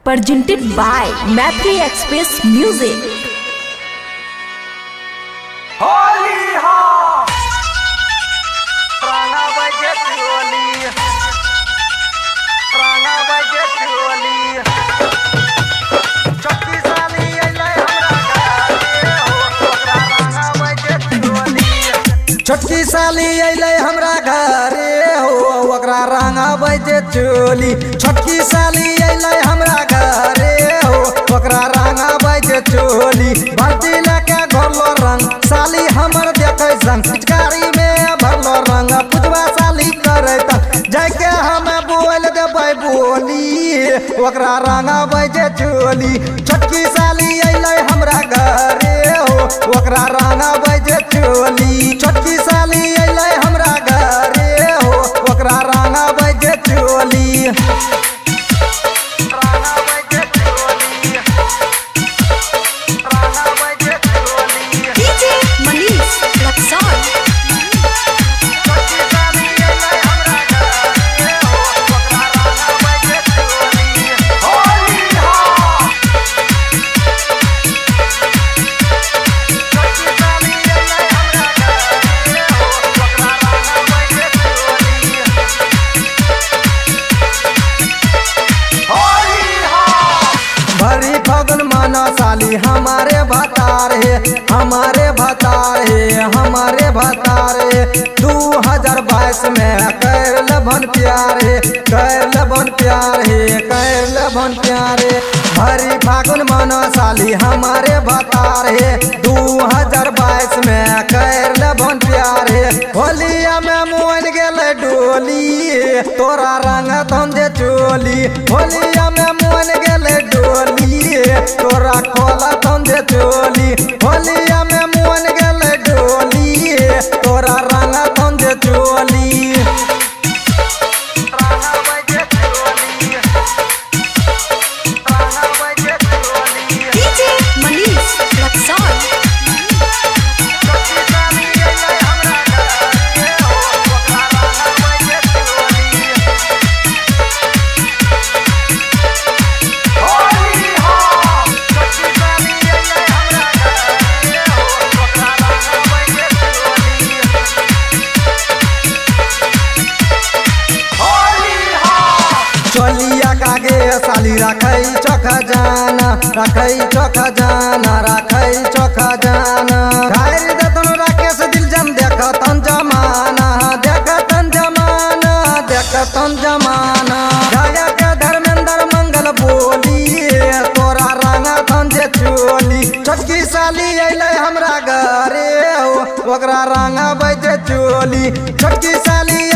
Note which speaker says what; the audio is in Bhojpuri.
Speaker 1: presented by Maitri Express Music.
Speaker 2: Holi हो राना बजे चोली चक्की साली अइले हमरा घरे हो ओकरा रंगा बजे चोली चक्की साली अइले हमरा घरे हो ओकरा रंगा बजे चोली भर्ती लेके घोरलो रंग साली हमर देखे संग पिचकारी में भरलो रंग पुजवा साली करे त जाके हम बोल देबै बोली ओकरा रंगा बजे चोली छोटकी साली अइले हमरा घरे हो ओकरा रंगा बजे चोली छोटकी साली अइले हमरा घरे हो ओकरा रंगा बजे चोली साली हमारे भतार है हमारे भतार है हमारे भतार है 2022 में कर लभन प्यार है कर लभन प्यार है कर लभन प्यार है भरी फागुन माना साली हमारे भतार है 2022 में कर लभन प्यार है होलिया में मोन गेल डोली तोरा रंग धंधे चोली होलिया में मोन गेल डोली तोरा खोला धंधे चोली होलिया में मोन गेल डोली तोरा रंग धंधे चोली चोलिया कागे साली रखई चोखा जाना रखई चोखा जाना रखई चोखा जाना घायल देतन राकेश दिल जम देखतन जमाना देखतन जमाना देखतन जमाना गाया के धर्मेंद्र मंगल बोली तोरा रंगा धंधे चोली छोटकी साली अइले हमरा घरे हो ओकरा रंगा बजे चोली छोटकी साली